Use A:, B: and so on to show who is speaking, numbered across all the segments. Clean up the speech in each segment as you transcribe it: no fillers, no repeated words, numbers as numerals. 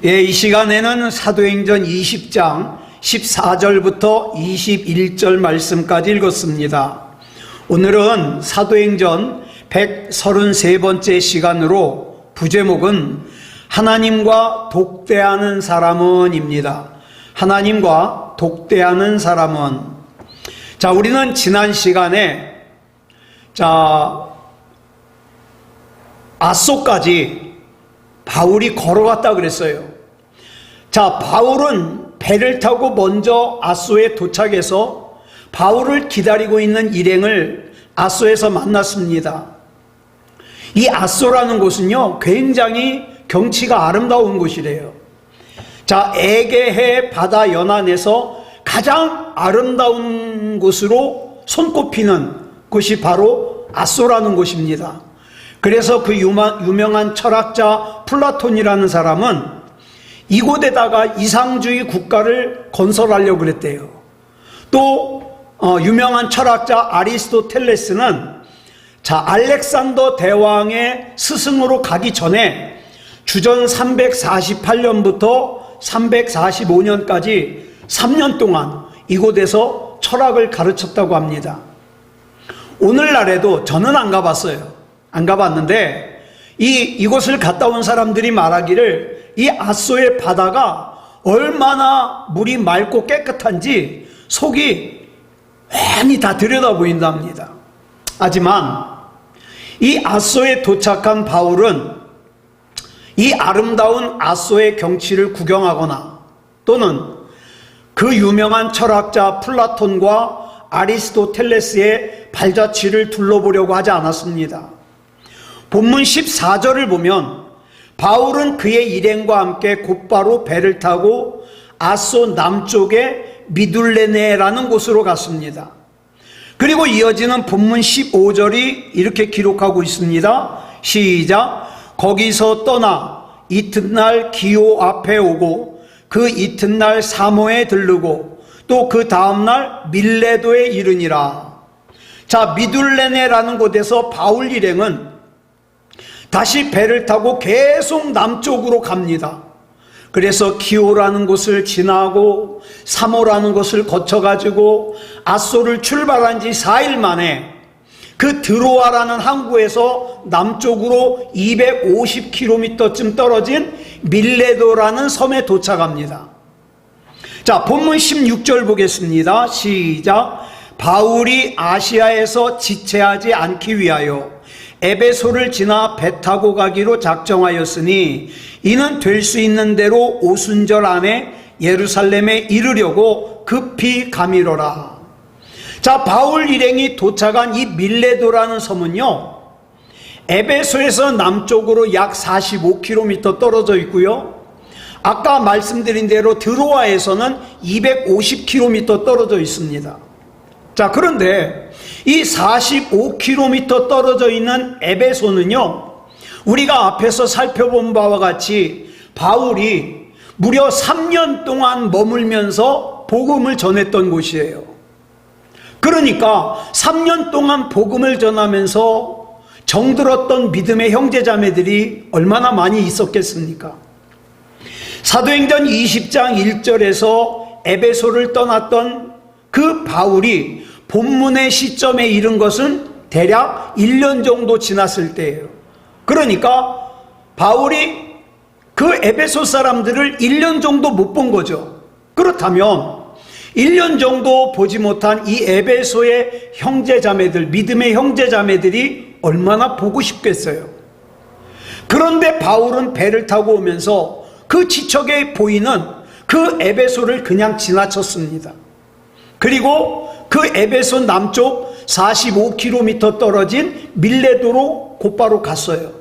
A: 예, 이 시간에는 사도행전 20장 14절부터 21절 말씀까지 읽었습니다. 오늘은 사도행전 133번째 시간으로 부제목은 하나님과 독대하는 사람은입니다. 하나님과 독대하는 사람은. 자, 우리는 지난 시간에 아소까지 바울이 걸어갔다 그랬어요. 자, 바울은 배를 타고 먼저 아소에 도착해서 바울을 기다리고 있는 일행을 아소에서 만났습니다. 이 아소라는 곳은요, 굉장히 경치가 아름다운 곳이래요. 자, 에게해 바다 연안에서 가장 아름다운 곳으로 손꼽히는 곳이 바로 아소라는 곳입니다. 그래서 그 유명한 철학자 플라톤이라는 사람은 이곳에다가 이상주의 국가를 건설하려고 그랬대요. 또 유명한 철학자 아리스토텔레스는 알렉산더 대왕의 스승으로 가기 전에 주전 348년부터 345년까지 3년 동안 이곳에서 철학을 가르쳤다고 합니다. 오늘날에도 저는 안 가봤어요. 안 가봤는데 이곳을 갔다 온 사람들이 말하기를 이 아소의 바다가 얼마나 물이 맑고 깨끗한지 속이 많이 다 들여다 보인답니다. 하지만 이 아소에 도착한 바울은 이 아름다운 아소의 경치를 구경하거나 또는 그 유명한 철학자 플라톤과 아리스토텔레스의 발자취를 둘러보려고 하지 않았습니다. 본문 14절을 보면 바울은 그의 일행과 함께 곧바로 배를 타고 아소 남쪽의 미둘레네라는 곳으로 갔습니다. 그리고 이어지는 본문 15절이 이렇게 기록하고 있습니다. 시작. 거기서 떠나 이튿날 기오 앞에 오고 그 이튿날 사모에 들르고 또 그 다음날 밀레도에 이르니라. 자, 미둘레네라는 곳에서 바울 일행은 다시 배를 타고 계속 남쪽으로 갑니다. 그래서 기오라는 곳을 지나고 사모라는 곳을 거쳐가지고 아소를 출발한 지 4일 만에 그 드로아라는 항구에서 남쪽으로 250km쯤 떨어진 밀레도라는 섬에 도착합니다. 자, 본문 16절 보겠습니다. 시작. 바울이 아시아에서 지체하지 않기 위하여 에베소를 지나 배 타고 가기로 작정하였으니 이는 될 수 있는 대로 오순절 안에 예루살렘에 이르려고 급히 가미로라. 자, 바울 일행이 도착한 이 밀레도라는 섬은요, 에베소에서 남쪽으로 약 45km 떨어져 있고요, 아까 말씀드린 대로 드로아에서는 250km 떨어져 있습니다. 자, 그런데 이 45km 떨어져 있는 에베소는요, 우리가 앞에서 살펴본 바와 같이 바울이 무려 3년 동안 머물면서 복음을 전했던 곳이에요. 그러니까 3년 동안 복음을 전하면서 정들었던 믿음의 형제자매들이 얼마나 많이 있었겠습니까? 사도행전 20장 1절에서 에베소를 떠났던 그 바울이 본문의 시점에 이른 것은 대략 1년 정도 지났을 때예요. 그러니까 바울이 그 에베소 사람들을 1년 정도 못 본 거죠. 그렇다면 1년 정도 보지 못한 이 에베소의 형제자매들, 믿음의 형제자매들이 얼마나 보고 싶겠어요. 그런데 바울은 배를 타고 오면서 그 지척에 보이는 그 에베소를 그냥 지나쳤습니다. 그리고 그 에베소 남쪽 45km 떨어진 밀레도로 곧바로 갔어요.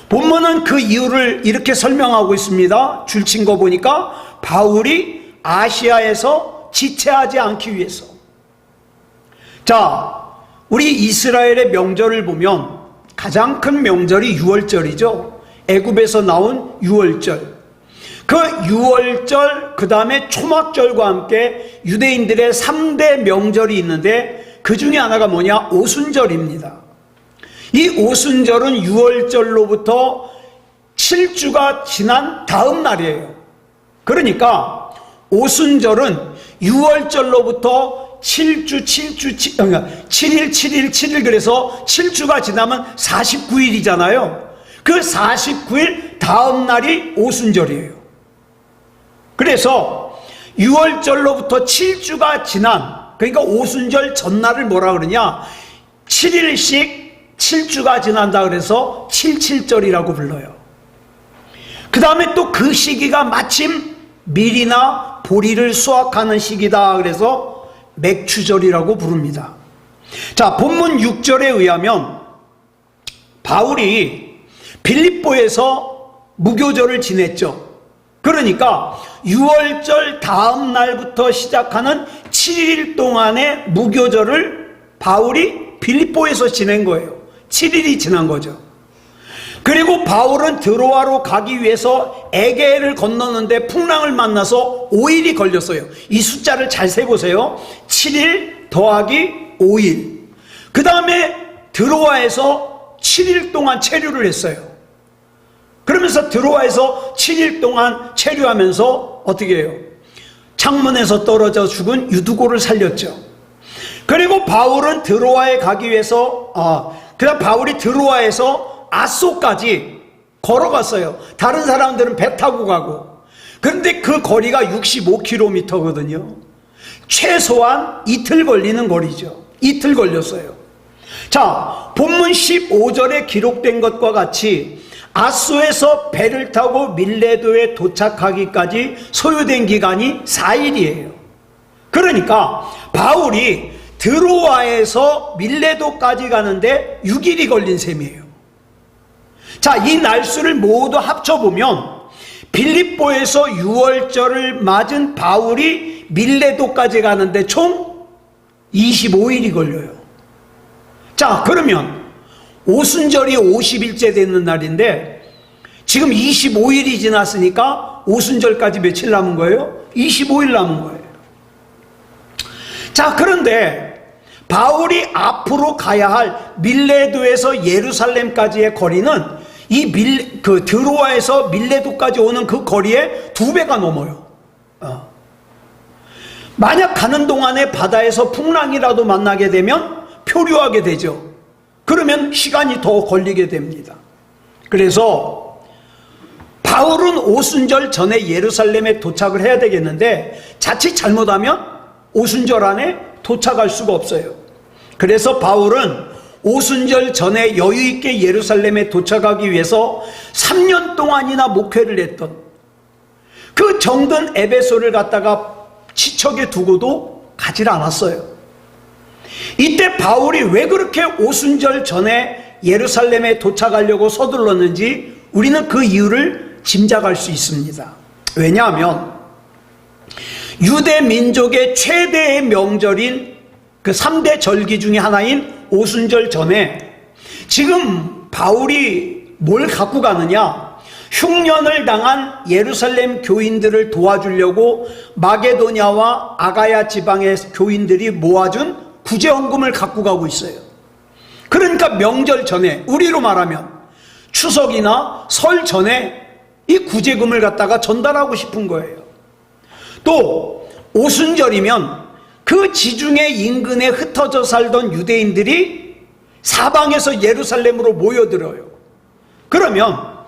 A: 본문은 그 이유를 이렇게 설명하고 있습니다. 줄친 거 보니까 바울이 아시아에서 지체하지 않기 위해서. 자, 우리 이스라엘의 명절을 보면 가장 큰 명절이 유월절이죠. 애굽에서 나온 유월절. 그 유월절, 그 다음에 초막절과 함께 유대인들의 3대 명절이 있는데 그 중에 하나가 뭐냐? 오순절입니다. 이 오순절은 유월절로부터 7주가 지난 다음 날이에요. 그러니까 오순절은 6월절로부터 7일 그래서 7주가 지나면 49일이잖아요. 그 49일 다음 날이 오순절이에요. 그래서 6월절로부터 7주가 지난, 그러니까 오순절 전날을 뭐라 그러냐, 7일씩 7주가 지난다 그래서 77절이라고 불러요. 그 다음에 또 그 시기가 마침 밀이나 보리를 수확하는 시기다 그래서 맥추절이라고 부릅니다. 자, 본문 6절에 의하면 바울이 빌립보에서 무교절을 지냈죠. 그러니까 6월절 다음 날부터 시작하는 7일 동안의 무교절을 바울이 빌립보에서 지낸 거예요. 7일이 지난 거죠. 그리고 바울은 드로아로 가기 위해서 에게를 건너는데 풍랑을 만나서 5일이 걸렸어요. 이 숫자를 잘 세보세요. 7일 더하기 5일. 그 다음에 드로아에서 7일 동안 체류를 했어요. 그러면서 드로아에서 7일 동안 체류하면서 어떻게 해요? 창문에서 떨어져 죽은 유두고를 살렸죠. 그리고 바울은 드로아에 가기 위해서 그다음 바울이 드로아에서 아소까지 걸어갔어요. 다른 사람들은 배 타고 가고. 그런데 그 거리가 65km거든요. 최소한 이틀 걸리는 거리죠. 이틀 걸렸어요. 자, 본문 15절에 기록된 것과 같이 아소에서 배를 타고 밀레도에 도착하기까지 소요된 기간이 4일이에요. 그러니까 바울이 드로아에서 밀레도까지 가는데 6일이 걸린 셈이에요. 자, 이 날수를 모두 합쳐보면 빌립보에서 6월절을 맞은 바울이 밀레도까지 가는데 총 25일이 걸려요. 자, 그러면 오순절이 50일째 되는 날인데 지금 25일이 지났으니까 오순절까지 며칠 남은 거예요? 25일 남은 거예요. 자, 그런데 바울이 앞으로 가야 할 밀레도에서 예루살렘까지의 거리는 드로아에서 밀레도까지 오는 그 거리의 2배가 넘어요. 만약 가는 동안에 바다에서 풍랑이라도 만나게 되면 표류하게 되죠. 그러면 시간이 더 걸리게 됩니다. 그래서 바울은 오순절 전에 예루살렘에 도착을 해야 되겠는데 자칫 잘못하면 오순절 안에 도착할 수가 없어요. 그래서 바울은 오순절 전에 여유있게 예루살렘에 도착하기 위해서 3년 동안이나 목회를 했던 그 정든 에베소를 갖다가 지척에 두고도 가지 않았어요. 이때 바울이 왜 그렇게 오순절 전에 예루살렘에 도착하려고 서둘렀는지 우리는 그 이유를 짐작할 수 있습니다. 왜냐하면 유대 민족의 최대의 명절인 그 3대 절기 중에 하나인 오순절 전에 지금 바울이 뭘 갖고 가느냐? 흉년을 당한 예루살렘 교인들을 도와주려고 마게도냐와 아가야 지방의 교인들이 모아준 구제헌금을 갖고 가고 있어요. 그러니까 명절 전에, 우리로 말하면 추석이나 설 전에 이 구제금을 갖다가 전달하고 싶은 거예요. 또 오순절이면 그 지중해 인근에 흩어져 살던 유대인들이 사방에서 예루살렘으로 모여들어요. 그러면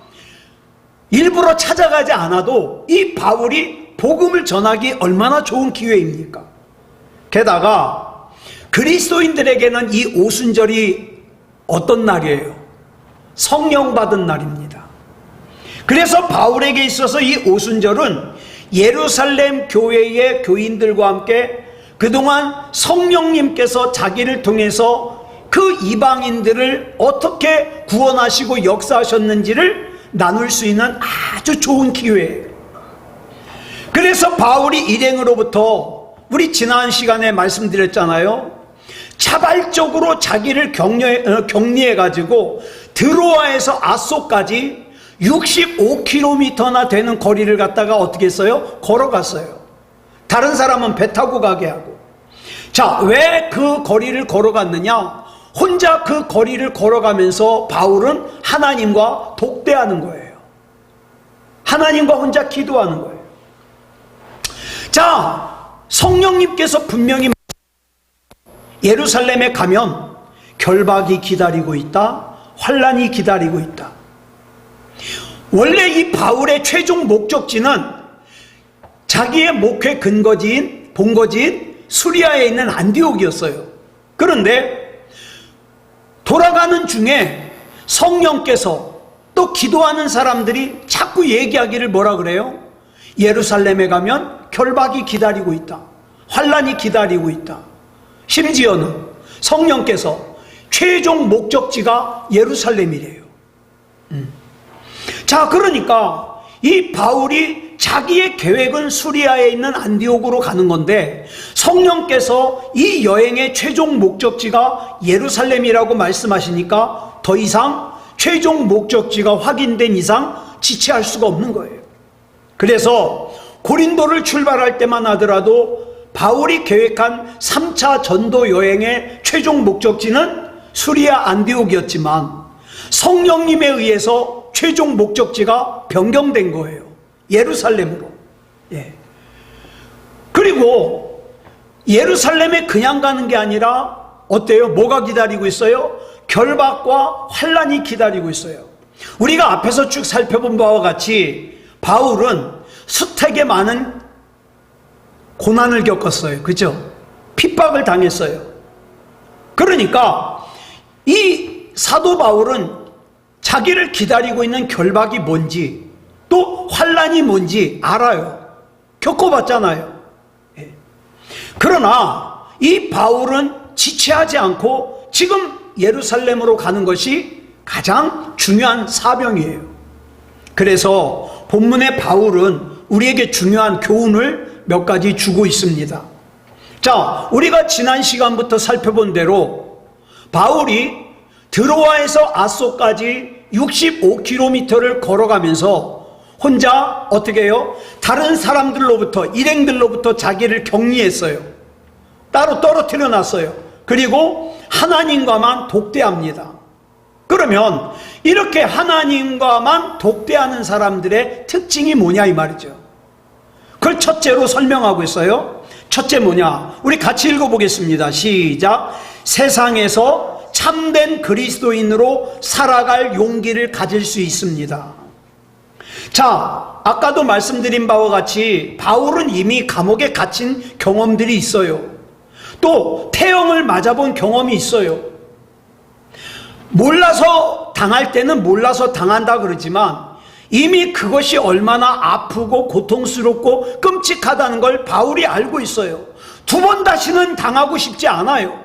A: 일부러 찾아가지 않아도 이 바울이 복음을 전하기 얼마나 좋은 기회입니까? 게다가 그리스도인들에게는 이 오순절이 어떤 날이에요? 성령 받은 날입니다. 그래서 바울에게 있어서 이 오순절은 예루살렘 교회의 교인들과 함께 그동안 성령님께서 자기를 통해서 그 이방인들을 어떻게 구원하시고 역사하셨는지를 나눌 수 있는 아주 좋은 기회예요. 그래서 바울이 일행으로부터 우리 지난 시간에 말씀드렸잖아요. 자발적으로 자기를 격리해가지고 드로아에서 아소까지 65km나 되는 거리를 갖다가 어떻게 했어요? 걸어갔어요. 다른 사람은 배 타고 가게 하고. 자, 왜 그 거리를 걸어갔느냐? 혼자 그 거리를 걸어가면서 바울은 하나님과 독대하는 거예요. 하나님과 혼자 기도하는 거예요. 자, 성령님께서 분명히 예루살렘에 가면 결박이 기다리고 있다, 환란이 기다리고 있다. 원래 이 바울의 최종 목적지는 자기의 목회 근거지인 본거지인 수리아에 있는 안디옥이었어요. 그런데 돌아가는 중에 성령께서 또 기도하는 사람들이 자꾸 얘기하기를 뭐라 그래요? 예루살렘에 가면 결박이 기다리고 있다, 환란이 기다리고 있다. 심지어는 성령께서 최종 목적지가 예루살렘이래요. 자, 그러니까 이 바울이 자기의 계획은 수리아에 있는 안디옥으로 가는 건데 성령께서 이 여행의 최종 목적지가 예루살렘이라고 말씀하시니까 더 이상 최종 목적지가 확인된 이상 지체할 수가 없는 거예요. 그래서 고린도를 출발할 때만 하더라도 바울이 계획한 3차 전도 여행의 최종 목적지는 수리아 안디옥이었지만 성령님에 의해서 최종 목적지가 변경된 거예요. 예루살렘으로. 예. 그리고 예루살렘에 그냥 가는 게 아니라 어때요? 뭐가 기다리고 있어요? 결박과 환란이 기다리고 있어요. 우리가 앞에서 쭉 살펴본 바와 같이 바울은 수택에 많은 고난을 겪었어요. 그죠? 핍박을 당했어요. 그러니까 이 사도 바울은 자기를 기다리고 있는 결박이 뭔지 또 환란이 뭔지 알아요. 겪어봤잖아요. 그러나 이 바울은 지체하지 않고 지금 예루살렘으로 가는 것이 가장 중요한 사명이에요. 그래서 본문의 바울은 우리에게 중요한 교훈을 몇 가지 주고 있습니다. 자, 우리가 지난 시간부터 살펴본 대로 바울이 드로아에서 아소까지 65km를 걸어가면서 혼자 어떻게 해요? 다른 사람들로부터, 일행들로부터 자기를 격리했어요. 따로 떨어뜨려 놨어요. 그리고 하나님과만 독대합니다. 그러면 이렇게 하나님과만 독대하는 사람들의 특징이 뭐냐 이 말이죠. 그걸 첫째로 설명하고 있어요. 첫째 뭐냐? 우리 같이 읽어보겠습니다. 시작. 세상에서 참된 그리스도인으로 살아갈 용기를 가질 수 있습니다. 자, 아까도 말씀드린 바와 같이 바울은 이미 감옥에 갇힌 경험들이 있어요. 또 태형을 맞아본 경험이 있어요. 몰라서 당할 때는 몰라서 당한다 그러지만 이미 그것이 얼마나 아프고 고통스럽고 끔찍하다는 걸 바울이 알고 있어요. 두 번 다시는 당하고 싶지 않아요.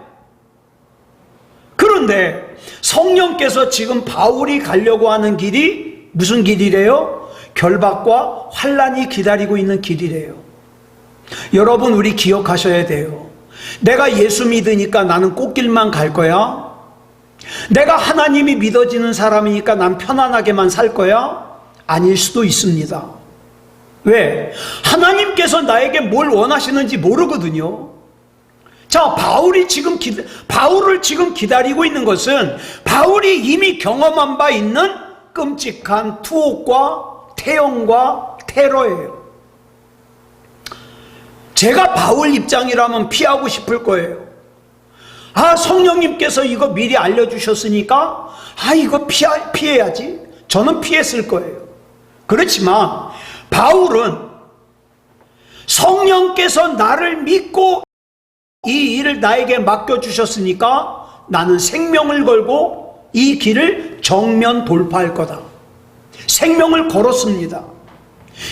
A: 그런데 성령께서 지금 바울이 가려고 하는 길이 무슨 길이래요? 결박과 환란이 기다리고 있는 길이래요. 여러분, 우리 기억하셔야 돼요. 내가 예수 믿으니까 나는 꽃길만 갈 거야? 내가 하나님이 믿어지는 사람이니까 난 편안하게만 살 거야? 아닐 수도 있습니다. 왜? 하나님께서 나에게 뭘 원하시는지 모르거든요. 자, 바울을 지금 기다리고 있는 것은 바울이 이미 경험한 바 있는 끔찍한 투옥과 태형과 테러예요. 제가 바울 입장이라면 피하고 싶을 거예요. 아, 성령님께서 이거 미리 알려주셨으니까 이거 피해야지. 저는 피했을 거예요. 그렇지만 바울은 성령께서 나를 믿고 이 일을 나에게 맡겨주셨으니까 나는 생명을 걸고 이 길을 정면 돌파할 거다. 생명을 걸었습니다.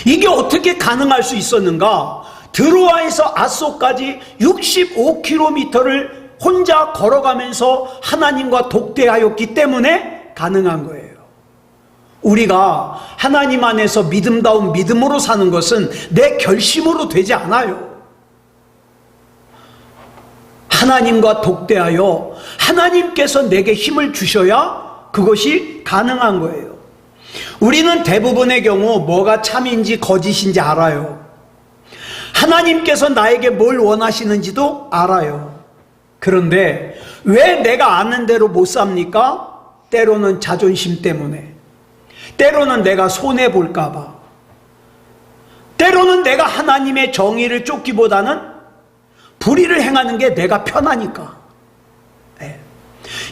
A: 이게 어떻게 가능할 수 있었는가? 드로아에서 아소까지 65km를 혼자 걸어가면서 하나님과 독대하였기 때문에 가능한 거예요. 우리가 하나님 안에서 믿음다운 믿음으로 사는 것은 내 결심으로 되지 않아요. 하나님과 독대하여 하나님께서 내게 힘을 주셔야 그것이 가능한 거예요. 우리는 대부분의 경우 뭐가 참인지 거짓인지 알아요. 하나님께서 나에게 뭘 원하시는지도 알아요. 그런데 왜 내가 아는 대로 못 삽니까? 때로는 자존심 때문에, 때로는 내가 손해볼까 봐, 내가 하나님의 정의를 쫓기보다는 불의를 행하는 게 내가 편하니까. 네.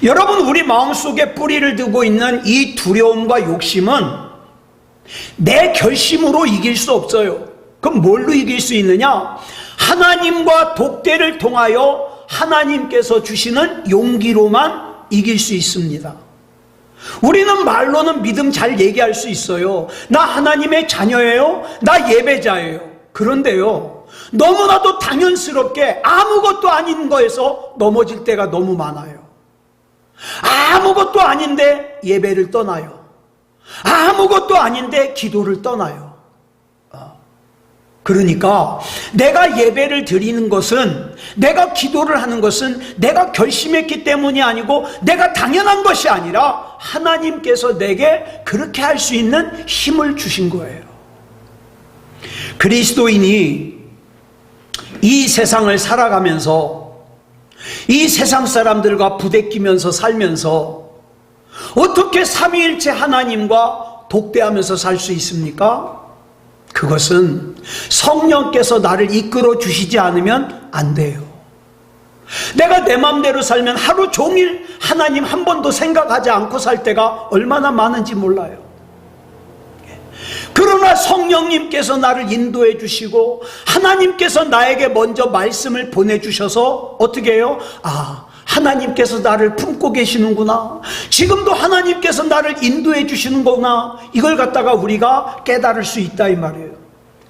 A: 여러분, 우리 마음속에 뿌리를 두고 있는 이 두려움과 욕심은 내 결심으로 이길 수 없어요. 그럼 뭘로 이길 수 있느냐? 하나님과 독대를 통하여 하나님께서 주시는 용기로만 이길 수 있습니다. 우리는 말로는 믿음 잘 얘기할 수 있어요. 나 하나님의 자녀예요. 나 예배자예요. 그런데요, 너무나도 당연스럽게 아무것도 아닌 거에서 넘어질 때가 너무 많아요. 아무것도 아닌데 예배를 떠나요. 아무것도 아닌데 기도를 떠나요. 그러니까 내가 예배를 드리는 것은, 내가 기도를 하는 것은 내가 결심했기 때문이 아니고 내가 당연한 것이 아니라 하나님께서 내게 그렇게 할 수 있는 힘을 주신 거예요. 그리스도인이 이 세상을 살아가면서 이 세상 사람들과 부대끼면서 살면서 어떻게 삼위일체 하나님과 독대하면서 살 수 있습니까? 그것은 성령께서 나를 이끌어 주시지 않으면 안 돼요. 내가 내 마음대로 살면 하루 종일 하나님 한 번도 생각하지 않고 살 때가 얼마나 많은지 몰라요. 그러나 성령님께서 나를 인도해 주시고 하나님께서 나에게 먼저 말씀을 보내주셔서 어떻게 해요? 하나님께서 나를 품고 계시는구나, 지금도 하나님께서 나를 인도해 주시는 거구나, 이걸 갖다가 우리가 깨달을 수 있다 이 말이에요.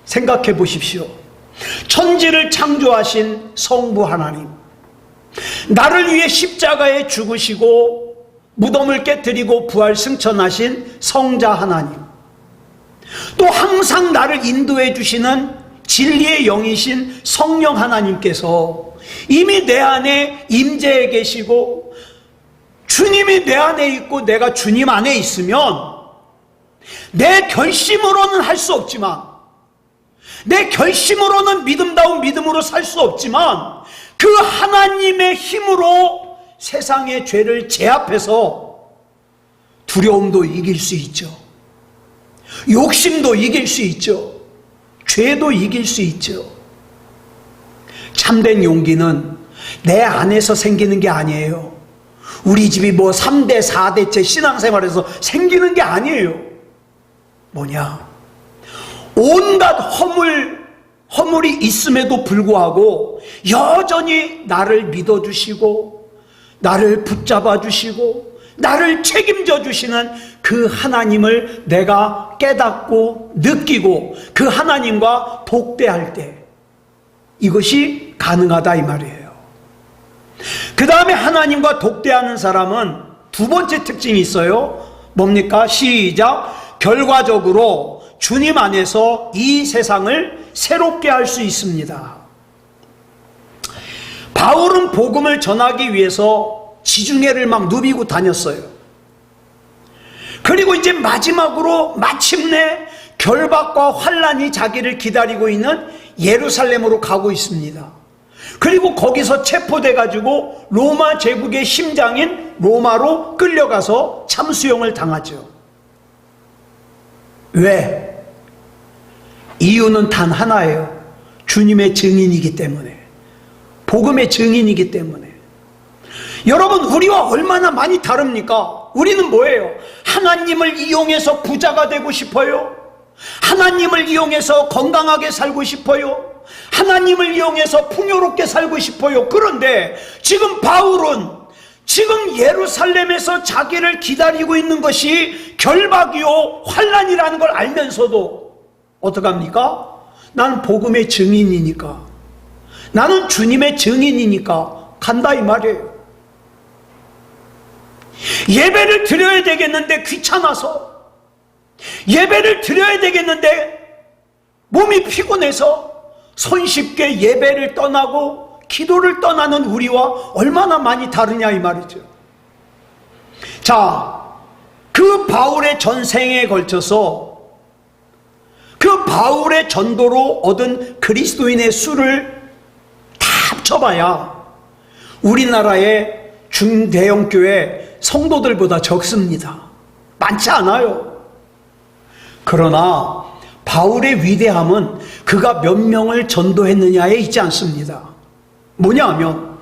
A: 생각해 보십시오. 천지를 창조하신 성부 하나님, 나를 위해 십자가에 죽으시고 무덤을 깨뜨리고 부활 승천하신 성자 하나님, 또 항상 나를 인도해 주시는 진리의 영이신 성령 하나님께서 이미 내 안에 임재해 계시고 주님이 내 안에 있고 내가 주님 안에 있으면 내 결심으로는 할 수 없지만, 내 결심으로는 믿음다운 믿음으로 살 수 없지만 그 하나님의 힘으로 세상의 죄를 제압해서 두려움도 이길 수 있죠. 욕심도 이길 수 있죠. 죄도 이길 수 있죠. 참된 용기는 내 안에서 생기는 게 아니에요. 우리 집이 뭐 3대 4대째 신앙생활에서 생기는 게 아니에요. 뭐냐? 온갖 허물이 있음에도 불구하고 여전히 나를 믿어주시고 나를 붙잡아 주시고 나를 책임져 주시는 그 하나님을 내가 깨닫고 느끼고 그 하나님과 독대할 때 이것이 가능하다 이 말이에요. 그 다음에 하나님과 독대하는 사람은 두 번째 특징이 있어요. 뭡니까? 시작. 결과적으로 주님 안에서 이 세상을 새롭게 할 수 있습니다. 바울은 복음을 전하기 위해서 지중해를 막 누비고 다녔어요. 그리고 이제 마지막으로 마침내 결박과 환란이 자기를 기다리고 있는 예루살렘으로 가고 있습니다. 그리고 거기서 체포돼 가지고 로마 제국의 심장인 로마로 끌려가서 참수형을 당하죠. 왜? 이유는 단 하나예요. 주님의 증인이기 때문에, 복음의 증인이기 때문에. 여러분, 우리와 얼마나 많이 다릅니까? 우리는 뭐예요? 하나님을 이용해서 부자가 되고 싶어요. 하나님을 이용해서 건강하게 살고 싶어요. 하나님을 이용해서 풍요롭게 살고 싶어요. 그런데 지금 바울은 지금 예루살렘에서 자기를 기다리고 있는 것이 결박이요 환란이라는 걸 알면서도 어떡합니까? 나는 복음의 증인이니까, 나는 주님의 증인이니까 간다 이 말이에요. 예배를 드려야 되겠는데 귀찮아서, 예배를 드려야 되겠는데 몸이 피곤해서 손쉽게 예배를 떠나고 기도를 떠나는 우리와 얼마나 많이 다르냐 이 말이죠. 자, 그 바울의 전생에 걸쳐서 그 바울의 전도로 얻은 그리스도인의 수를 다 합쳐봐야 우리나라의 중대형 교회 성도들보다 적습니다. 많지 않아요. 그러나 바울의 위대함은 그가 몇 명을 전도했느냐에 있지 않습니다. 뭐냐 하면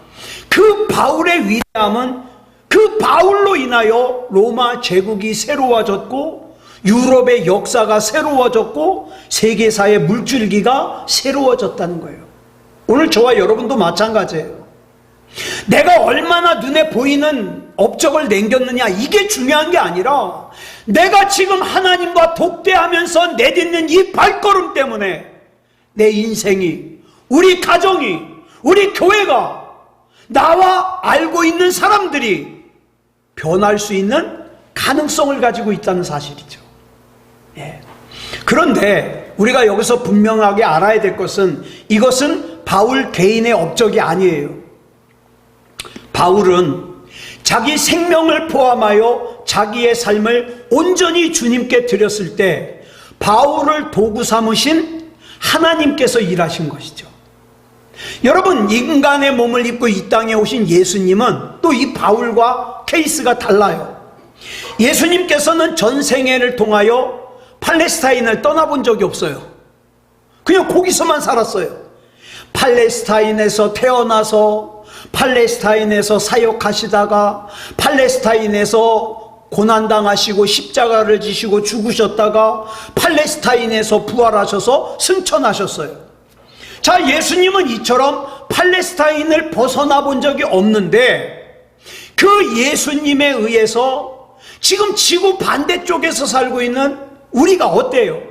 A: 그 바울의 위대함은 그 바울로 인하여 로마 제국이 새로워졌고 유럽의 역사가 새로워졌고 세계사의 물줄기가 새로워졌다는 거예요. 오늘 저와 여러분도 마찬가지예요. 내가 얼마나 눈에 보이는 업적을 남겼느냐 이게 중요한 게 아니라 내가 지금 하나님과 독대하면서 내딛는 이 발걸음 때문에 내 인생이, 우리 가정이, 우리 교회가, 나와 알고 있는 사람들이 변할 수 있는 가능성을 가지고 있다는 사실이죠. 예. 그런데 우리가 여기서 분명하게 알아야 될 것은 이것은 바울 개인의 업적이 아니에요. 바울은 자기 생명을 포함하여 자기의 삶을 온전히 주님께 드렸을 때 바울을 도구 삼으신 하나님께서 일하신 것이죠. 여러분, 인간의 몸을 입고 이 땅에 오신 예수님은 또 이 바울과 케이스가 달라요. 예수님께서는 전생애를 통하여 팔레스타인을 떠나본 적이 없어요. 그냥 거기서만 살았어요. 팔레스타인에서 태어나서 팔레스타인에서 사역하시다가 팔레스타인에서 고난당하시고 십자가를 지시고 죽으셨다가 팔레스타인에서 부활하셔서 승천하셨어요. 자, 예수님은 이처럼 팔레스타인을 벗어나 본 적이 없는데 그 예수님에 의해서 지금 지구 반대쪽에서 살고 있는 우리가 어때요?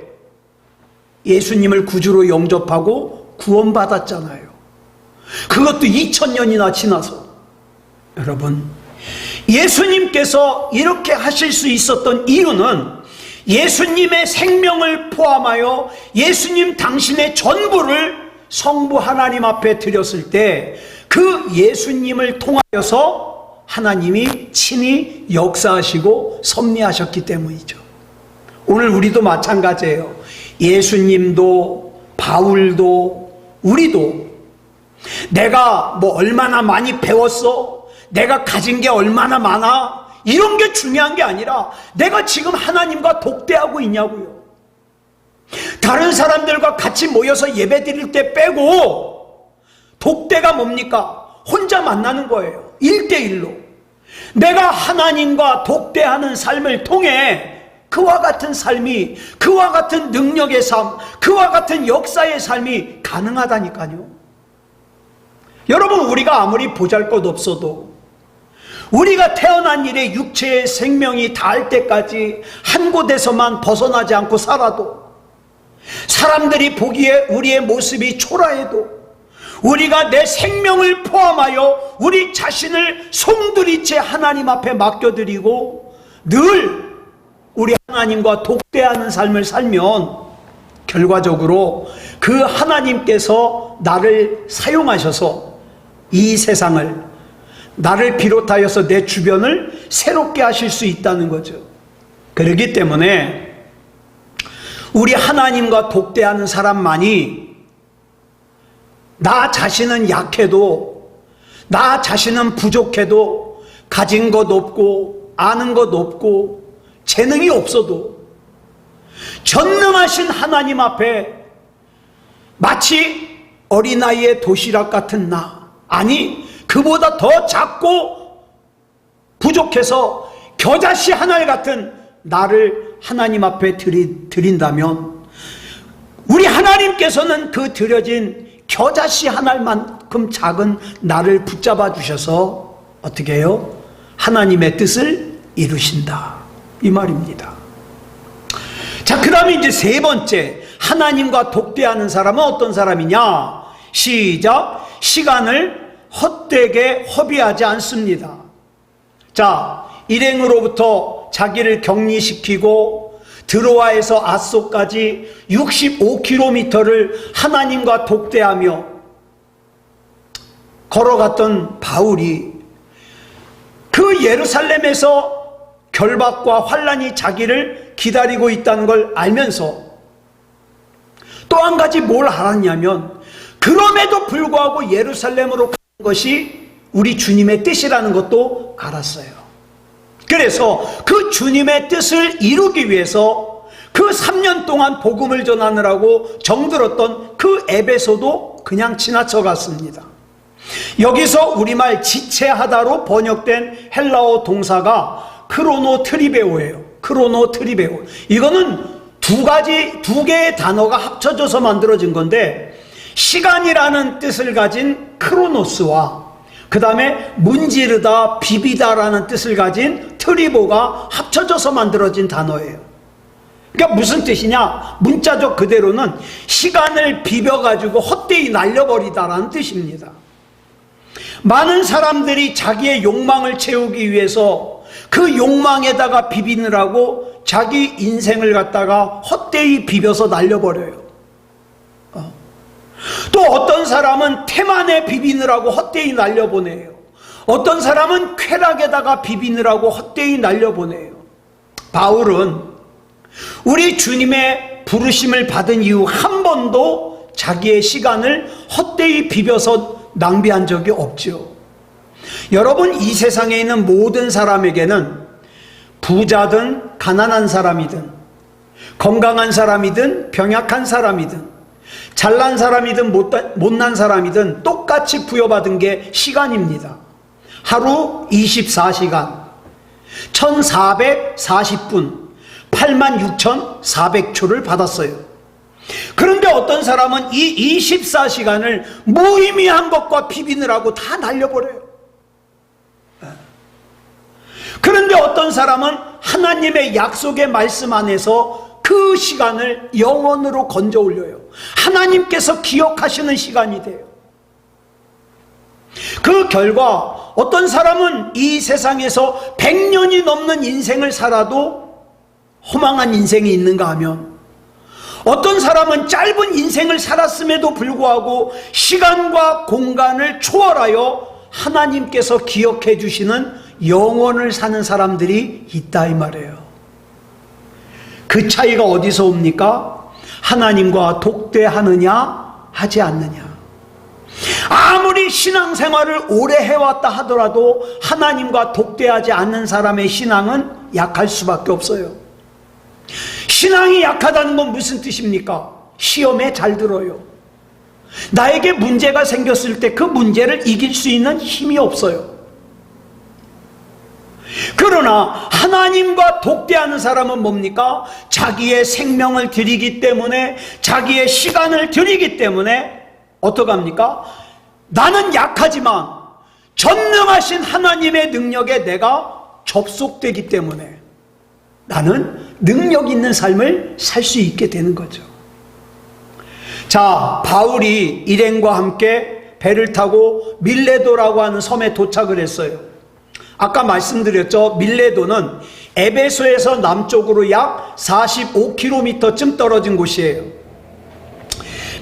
A: 예수님을 구주로 영접하고 구원받았잖아요. 그것도 2000년이나 지나서. 여러분, 예수님께서 이렇게 하실 수 있었던 이유는 예수님의 생명을 포함하여 예수님 당신의 전부를 성부 하나님 앞에 드렸을 때 그 예수님을 통하여서 하나님이 친히 역사하시고 섭리하셨기 때문이죠. 오늘 우리도 마찬가지예요. 예수님도 바울도 우리도 내가 뭐 얼마나 많이 배웠어? 내가 가진 게 얼마나 많아? 이런 게 중요한 게 아니라 내가 지금 하나님과 독대하고 있냐고요. 다른 사람들과 같이 모여서 예배 드릴 때 빼고 독대가 뭡니까? 혼자 만나는 거예요. 1대1로. 내가 하나님과 독대하는 삶을 통해 그와 같은 삶이, 그와 같은 능력의 삶, 그와 같은 역사의 삶이 가능하다니까요. 여러분, 우리가 아무리 보잘것없어도 우리가 태어난 이래 육체의 생명이 닿을 때까지 한 곳에서만 벗어나지 않고 살아도 사람들이 보기에 우리의 모습이 초라해도 우리가 내 생명을 포함하여 우리 자신을 송두리째 하나님 앞에 맡겨드리고 늘 우리 하나님과 독대하는 삶을 살면 결과적으로 그 하나님께서 나를 사용하셔서 이 세상을, 나를 비롯하여서 내 주변을 새롭게 하실 수 있다는 거죠. 그렇기 때문에 우리 하나님과 독대하는 사람만이 나 자신은 약해도, 나 자신은 부족해도, 가진 것 없고 아는 것 없고 재능이 없어도 전능하신 하나님 앞에 마치 어린아이의 도시락 같은 나, 아니 그보다 더 작고 부족해서 겨자씨 한 알 같은 나를 하나님 앞에 드린다면 우리 하나님께서는 그 드려진 겨자씨 한 알만큼 작은 나를 붙잡아 주셔서 어떻게 해요? 하나님의 뜻을 이루신다, 이 말입니다. 자, 그 다음에 이제 세 번째, 하나님과 독대하는 사람은 어떤 사람이냐? 시작. 시간을 헛되게 허비하지 않습니다. 자, 일행으로부터 자기를 격리시키고 드로아에서 아소까지 65km를 하나님과 독대하며 걸어갔던 바울이 그 예루살렘에서 결박과 환란이 자기를 기다리고 있다는 걸 알면서 또 한 가지 뭘 알았냐면 그럼에도 불구하고 예루살렘으로 가는 것이 우리 주님의 뜻이라는 것도 알았어요. 그래서 그 주님의 뜻을 이루기 위해서 그 3년 동안 복음을 전하느라고 정들었던 그 에베소도 그냥 지나쳐 갔습니다. 여기서 우리말 지체하다로 번역된 헬라어 동사가 크로노트리베오예요. 크로노트리베오. 이거는 두 개의 단어가 합쳐져서 만들어진 건데, 시간이라는 뜻을 가진 크로노스와 그 다음에 문지르다, 비비다라는 뜻을 가진 트리보가 합쳐져서 만들어진 단어예요. 그러니까 무슨 뜻이냐? 문자적 그대로는 시간을 비벼가지고 헛되이 날려버리다라는 뜻입니다. 많은 사람들이 자기의 욕망을 채우기 위해서 그 욕망에다가 비비느라고 자기 인생을 갖다가 헛되이 비벼서 날려버려요. 또 어떤 사람은 태만에 비비느라고 헛되이 날려보내요. 어떤 사람은 쾌락에다가 비비느라고 헛되이 날려보내요. 바울은 우리 주님의 부르심을 받은 이후 한 번도 자기의 시간을 헛되이 비벼서 낭비한 적이 없죠. 여러분, 이 세상에 있는 모든 사람에게는 부자든 가난한 사람이든 건강한 사람이든 병약한 사람이든 잘난 사람이든 못난 사람이든 똑같이 부여받은 게 시간입니다. 하루 24시간 1440분 86,400초를 받았어요. 그런데 어떤 사람은 이 24시간을 무의미한 것과 비비느라고 다 날려버려요. 그런데 어떤 사람은 하나님의 약속의 말씀 안에서 그 시간을 영원으로 건져 올려요. 하나님께서 기억하시는 시간이 돼요. 그 결과 어떤 사람은 이 세상에서 100년이 넘는 인생을 살아도 허망한 인생이 있는가 하면, 어떤 사람은 짧은 인생을 살았음에도 불구하고 시간과 공간을 초월하여 하나님께서 기억해 주시는 영원을 사는 사람들이 있다 이 말이에요. 그 차이가 어디서 옵니까? 하나님과 독대하느냐 하지 않느냐. 아무리 신앙생활을 오래 해왔다 하더라도 하나님과 독대하지 않는 사람의 신앙은 약할 수밖에 없어요. 신앙이 약하다는 건 무슨 뜻입니까? 시험에 잘 들어요. 나에게 문제가 생겼을 때 그 문제를 이길 수 있는 힘이 없어요. 그러나 하나님과 독대하는 사람은 뭡니까? 자기의 생명을 드리기 때문에, 자기의 시간을 드리기 때문에 어떡합니까? 나는 약하지만 전능하신 하나님의 능력에 내가 접속되기 때문에 나는 능력 있는 삶을 살 수 있게 되는 거죠. 자, 바울이 일행과 함께 배를 타고 밀레도라고 하는 섬에 도착을 했어요. 아까 말씀드렸죠. 밀레도는 에베소에서 남쪽으로 약 45km쯤 떨어진 곳이에요.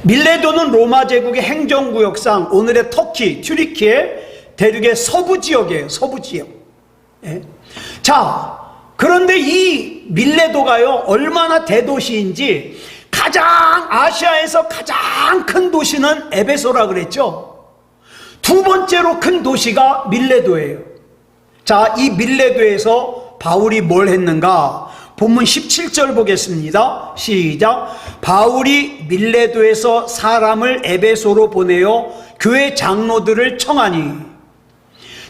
A: 밀레도는 로마 제국의 행정구역상 오늘의 터키, 튀르키의 대륙의 서부 지역이에요. 서부 지역. 예. 자, 그런데 이 밀레도가요, 얼마나 대도시인지 아시아에서 가장 큰 도시는 에베소라 그랬죠. 두 번째로 큰 도시가 밀레도예요. 자, 이 밀레도에서 바울이 뭘 했는가? 본문 17절 보겠습니다. 시작. 바울이 밀레도에서 사람을 에베소로 보내어 교회 장로들을 청하니.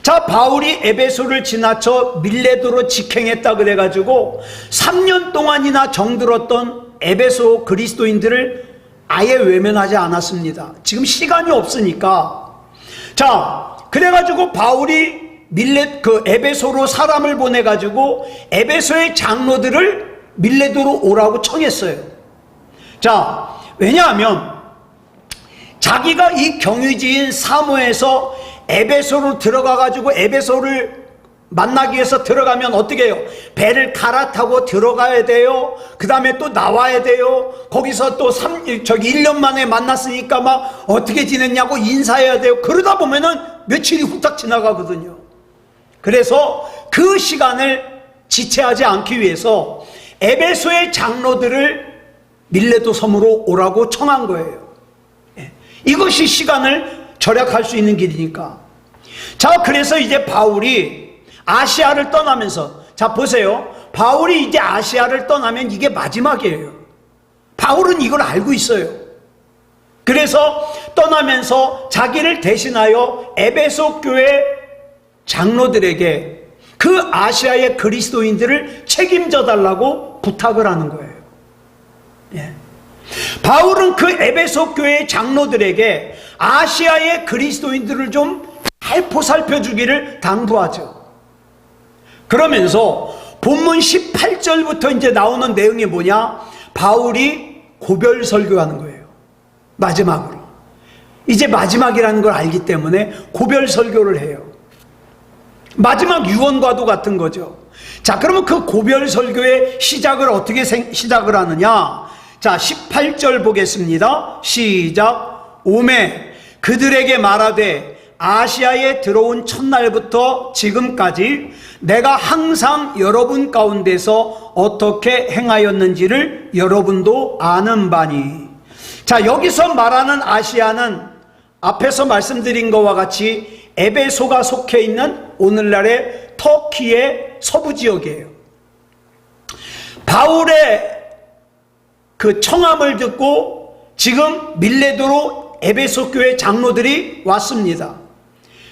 A: 자, 바울이 에베소를 지나쳐 밀레도로 직행했다 그래가지고 3년 동안이나 정들었던 에베소 그리스도인들을 아예 외면하지 않았습니다. 지금 시간이 없으니까. 자, 그래가지고 바울이 에베소로 사람을 보내가지고 에베소의 장로들을 밀레도로 오라고 청했어요. 자, 왜냐하면 자기가 이 경유지인 사모에서 에베소로 들어가가지고 에베소를 만나기 위해서 들어가면 어떻게 해요? 배를 갈아타고 들어가야 돼요. 그 다음에 또 나와야 돼요. 거기서 또 1년 만에 만났으니까 막 어떻게 지냈냐고 인사해야 돼요. 그러다 보면은 며칠이 후딱 지나가거든요. 그래서 그 시간을 지체하지 않기 위해서 에베소의 장로들을 밀레도 섬으로 오라고 청한 거예요. 이것이 시간을 절약할 수 있는 길이니까. 자, 그래서 이제 바울이 아시아를 떠나면서, 자 보세요. 바울이 이제 아시아를 떠나면 이게 마지막이에요. 바울은 이걸 알고 있어요. 그래서 떠나면서 자기를 대신하여 에베소 교회 장로들에게 그 아시아의 그리스도인들을 책임져 달라고 부탁을 하는 거예요. 예. 바울은 그 에베소 교회 장로들에게 아시아의 그리스도인들을 좀 잘 보살펴 주기를 당부하죠. 그러면서 본문 18절부터 이제 나오는 내용이 뭐냐? 바울이 고별 설교하는 거예요. 마지막으로. 이제 마지막이라는 걸 알기 때문에 고별 설교를 해요. 마지막 유언과도 같은 거죠. 자, 그러면 그 고별 설교의 시작을 어떻게 시작을 하느냐? 자, 18절 보겠습니다. 시작. 오매 그들에게 말하되 아시아에 들어온 첫날부터 지금까지 내가 항상 여러분 가운데서 어떻게 행하였는지를 여러분도 아는 바니. 자, 여기서 말하는 아시아는 앞에서 말씀드린 것과 같이 에베소가 속해 있는 오늘날의 터키의 서부 지역이에요. 바울의 그 청함을 듣고 지금 밀레도로 에베소 교회 장로들이 왔습니다.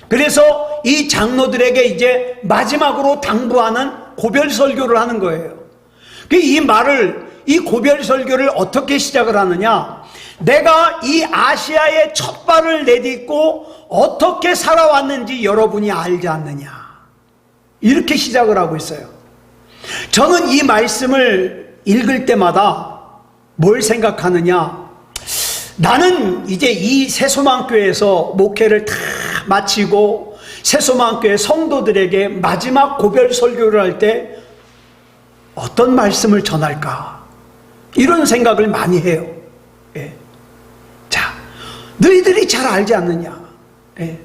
A: 그래서 이 장로들에게 이제 마지막으로 당부하는 고별 설교를 하는 거예요. 이 고별 설교를 어떻게 시작을 하느냐? 내가 이 아시아의 첫 발을 내딛고 어떻게 살아왔는지 여러분이 알지 않느냐? 이렇게 시작을 하고 있어요. 저는 이 말씀을 읽을 때마다 뭘 생각하느냐? 나는 이제 이 새소망교회에서 목회를 다 마치고 새소망교회 성도들에게 마지막 고별 설교를 할 때 어떤 말씀을 전할까? 이런 생각을 많이 해요. 예. 자, 너희들이 잘 알지 않느냐? 예.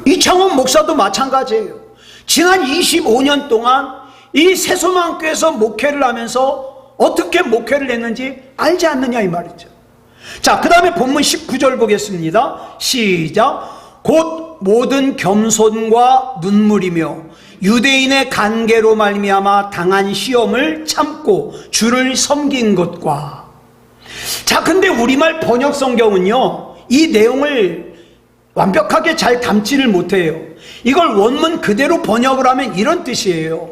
A: 이창원 목사도 마찬가지예요. 지난 25년 동안 이 새소망교회에서 목회를 하면서 어떻게 목회를 했는지 알지 않느냐 이 말이죠. 자, 그 다음에 본문 19절 보겠습니다. 시작. 곧 모든 겸손과 눈물이며 유대인의 간계로 말미암아 당한 시험을 참고 주를 섬긴 것과. 자, 근데 우리말 번역 성경은요 이 내용을 완벽하게 잘 담지를 못해요. 이걸 원문 그대로 번역을 하면 이런 뜻이에요.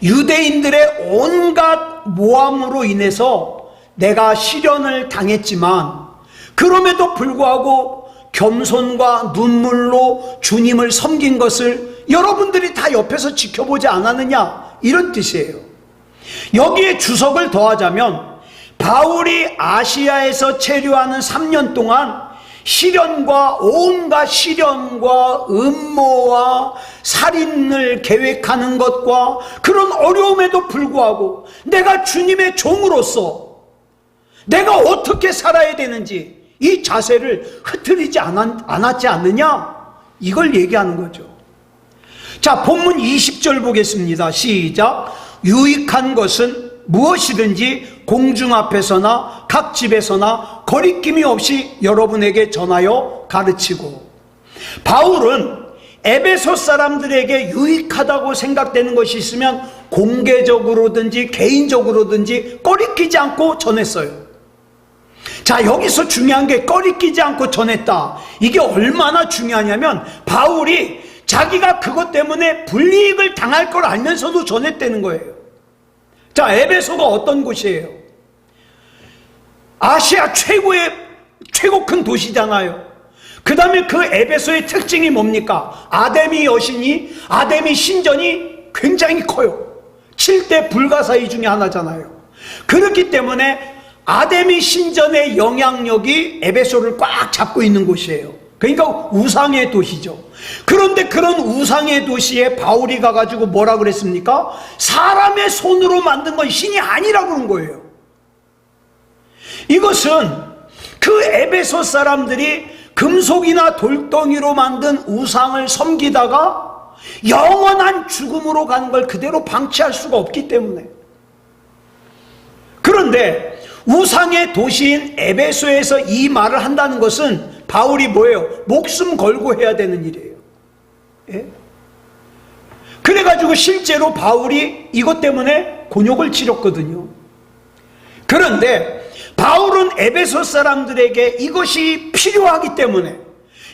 A: 유대인들의 온갖 모함으로 인해서 내가 시련을 당했지만 그럼에도 불구하고 겸손과 눈물로 주님을 섬긴 것을 여러분들이 다 옆에서 지켜보지 않았느냐, 이런 뜻이에요. 여기에 주석을 더하자면 바울이 아시아에서 체류하는 3년 동안 시련과 온갖 시련과 음모와 살인을 계획하는 것과 그런 어려움에도 불구하고 내가 주님의 종으로서 내가 어떻게 살아야 되는지 이 자세를 흐트리지 않았지 않느냐, 이걸 얘기하는 거죠. 자, 본문 20절 보겠습니다. 시작. 유익한 것은 무엇이든지 공중 앞에서나 각 집에서나 거리낌이 없이 여러분에게 전하여 가르치고. 바울은 에베소 사람들에게 유익하다고 생각되는 것이 있으면 공개적으로든지 개인적으로든지 꺼리끼지 않고 전했어요. 자, 여기서 중요한 게 꺼리끼지 않고 전했다. 이게 얼마나 중요하냐면 바울이 자기가 그것 때문에 불이익을 당할 걸 알면서도 전했다는 거예요. 자, 에베소가 어떤 곳이에요? 아시아 최고 큰 도시잖아요. 그 다음에 그 에베소의 특징이 뭡니까? 아데미 여신이, 아데미 신전이 굉장히 커요. 7대 불가사의 중에 하나잖아요. 그렇기 때문에 아데미 신전의 영향력이 에베소를 꽉 잡고 있는 곳이에요. 그러니까 우상의 도시죠. 그런데 그런 우상의 도시에 바울이 가가지고 뭐라 그랬습니까? 사람의 손으로 만든 건 신이 아니라고 그런 거예요. 이것은 그 에베소 사람들이 금속이나 돌덩이로 만든 우상을 섬기다가 영원한 죽음으로 가는 걸 그대로 방치할 수가 없기 때문에. 그런데 우상의 도시인 에베소에서 이 말을 한다는 것은 바울이 뭐예요? 목숨 걸고 해야 되는 일이에요. 예? 그 그래가지고 실제로 바울이 이것 때문에 곤욕을 치렀거든요. 그런데 바울은 에베소 사람들에게 이것이 필요하기 때문에,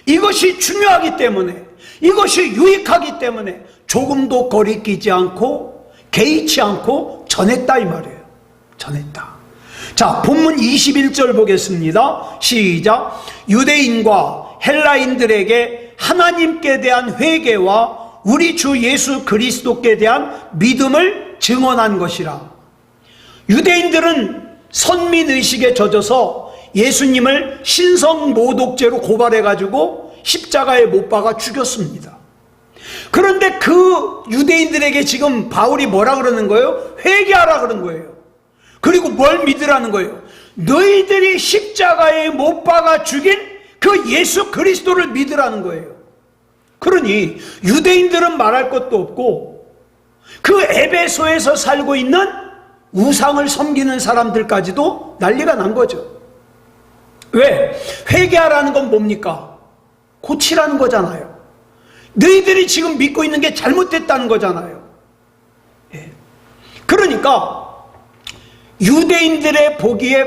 A: 이것이 중요하기 때문에, 이것이 유익하기 때문에 조금도 거리끼지 않고 개의치 않고 전했다 이 말이에요. 전했다. 자, 본문 21절 보겠습니다. 시작. 유대인과 헬라인들에게 하나님께 대한 회개와 우리 주 예수 그리스도께 대한 믿음을 증언한 것이라. 유대인들은 선민의식에 젖어서 예수님을 신성모독죄로 고발해가지고 십자가에 못 박아 죽였습니다. 그런데 그 유대인들에게 지금 바울이 뭐라 그러는 거예요? 회개하라 그런 거예요. 그리고 뭘 믿으라는 거예요? 너희들이 십자가에 못 박아 죽인 그 예수 그리스도를 믿으라는 거예요. 그러니 유대인들은 말할 것도 없고 그 에베소에서 살고 있는 우상을 섬기는 사람들까지도 난리가 난 거죠. 왜? 회개하라는 건 뭡니까? 고치라는 거잖아요. 너희들이 지금 믿고 있는 게 잘못됐다는 거잖아요. 예. 그러니까 유대인들의 보기에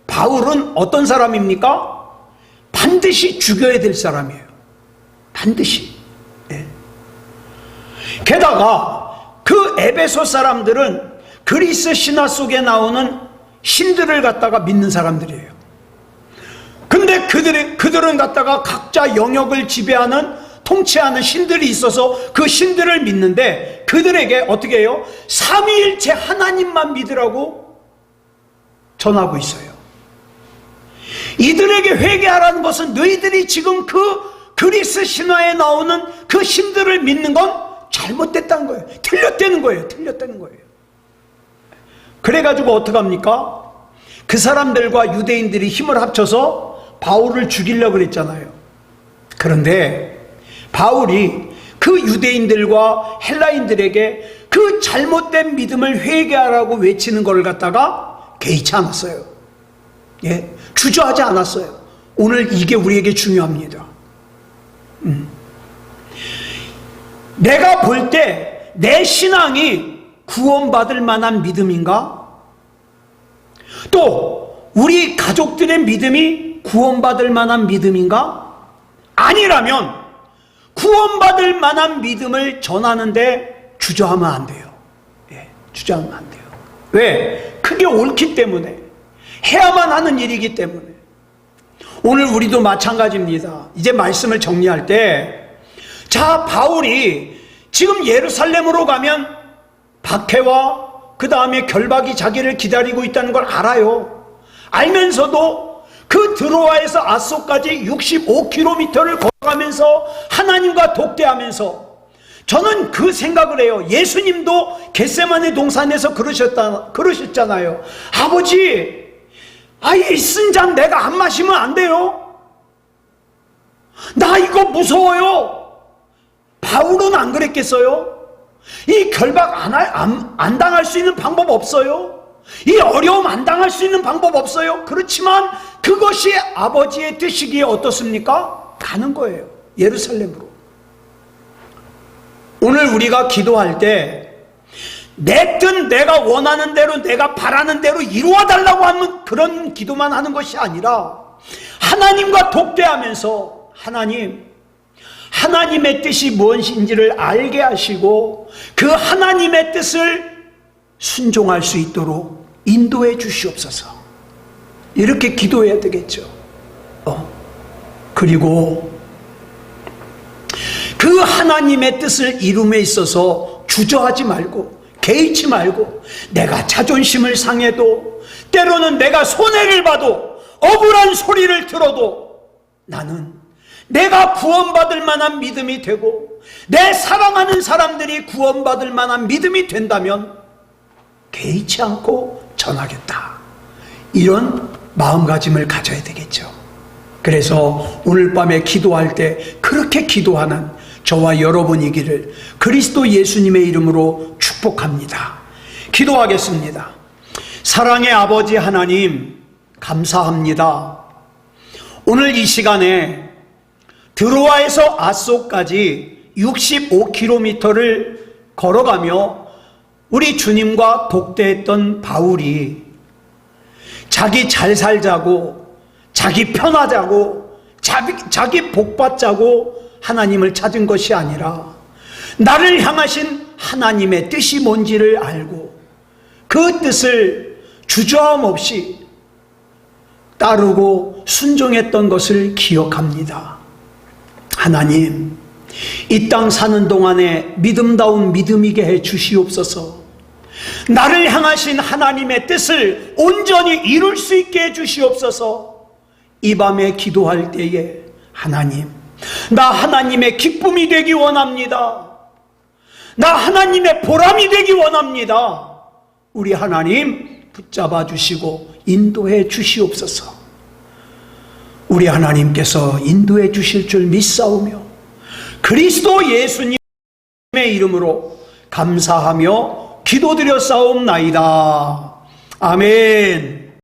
A: 바울은 어떤 사람입니까? 반드시 죽여야 될 사람이에요. 반드시. 예. 게다가 그 에베소 사람들은 그리스 신화 속에 나오는 신들을 갖다가 믿는 사람들이에요. 근데 그들은 갖다가 각자 영역을 지배하는, 통치하는 신들이 있어서 그 신들을 믿는데 그들에게 어떻게 해요? 삼위일체 하나님만 믿으라고 전하고 있어요. 이들에게 회개하라는 것은 너희들이 지금 그 그리스 신화에 나오는 그 신들을 믿는 건 잘못됐다는 거예요. 틀렸다는 거예요. 틀렸다는 거예요. 그래가지고 어떡합니까? 그 사람들과 유대인들이 힘을 합쳐서 바울을 죽이려고 그랬잖아요. 그런데 바울이 그 유대인들과 헬라인들에게 그 잘못된 믿음을 회개하라고 외치는 걸 갖다가 개의치 않았어요. 예, 주저하지 않았어요. 오늘 이게 우리에게 중요합니다. 내가 볼 때 내 신앙이 구원받을 만한 믿음인가? 또 우리 가족들의 믿음이 구원받을 만한 믿음인가? 아니라면 구원받을 만한 믿음을 전하는데 주저하면 안 돼요. 예, 주저하면 안 돼요. 왜? 그게 옳기 때문에, 해야만 하는 일이기 때문에. 오늘 우리도 마찬가지입니다. 이제 말씀을 정리할 때, 자, 바울이 지금 예루살렘으로 가면 박해와 그 다음에 결박이 자기를 기다리고 있다는 걸 알아요. 알면서도 그 드로아에서 아소까지 65km를 걸어가면서 하나님과 독대하면서, 저는 그 생각을 해요. 예수님도 겟세마네 동산에서 그러셨잖아요. 아버지, 이 쓴 잔 내가 안 마시면 안 돼요? 나 이거 무서워요. 바울은 안 그랬겠어요? 이 결박 안 당할 수 있는 방법 없어요? 이 어려움 안 당할 수 있는 방법 없어요? 그렇지만 그것이 아버지의 뜻이기에 어떻습니까? 가는 거예요. 예루살렘으로. 오늘 우리가 기도할 때 내 뜻, 내가 원하는 대로, 내가 바라는 대로 이루어달라고 하는 그런 기도만 하는 것이 아니라 하나님과 독대하면서 하나님의 뜻이 무엇인지를 알게 하시고 그 하나님의 뜻을 순종할 수 있도록 인도해 주시옵소서. 이렇게 기도해야 되겠죠. 그리고 그 하나님의 뜻을 이룸에 있어서 주저하지 말고, 개의치 말고, 내가 자존심을 상해도, 때로는 내가 손해를 봐도, 억울한 소리를 들어도 나는 내가 구원받을 만한 믿음이 되고 내 사랑하는 사람들이 구원받을 만한 믿음이 된다면 개의치 않고 전하겠다. 이런 마음가짐을 가져야 되겠죠. 그래서 오늘 밤에 기도할 때 그렇게 기도하는 저와 여러분이기를 그리스도 예수님의 이름으로 축복합니다. 기도하겠습니다. 사랑의 아버지 하나님, 감사합니다. 오늘 이 시간에 드로아에서 아소까지 65km를 걸어가며 우리 주님과 독대했던 바울이 자기 잘 살자고, 자기 편하자고, 자기 복 받자고 하나님을 찾은 것이 아니라 나를 향하신 하나님의 뜻이 뭔지를 알고 그 뜻을 주저함 없이 따르고 순종했던 것을 기억합니다. 하나님, 이 땅 사는 동안에 믿음다운 믿음이게 해 주시옵소서. 나를 향하신 하나님의 뜻을 온전히 이룰 수 있게 해 주시옵소서. 이 밤에 기도할 때에 하나님, 나 하나님의 기쁨이 되기 원합니다. 나 하나님의 보람이 되기 원합니다. 우리 하나님 붙잡아 주시고 인도해 주시옵소서. 우리 하나님께서 인도해 주실 줄 믿사오며 그리스도 예수님의 이름으로 감사하며 기도드렸사옵나이다. 아멘.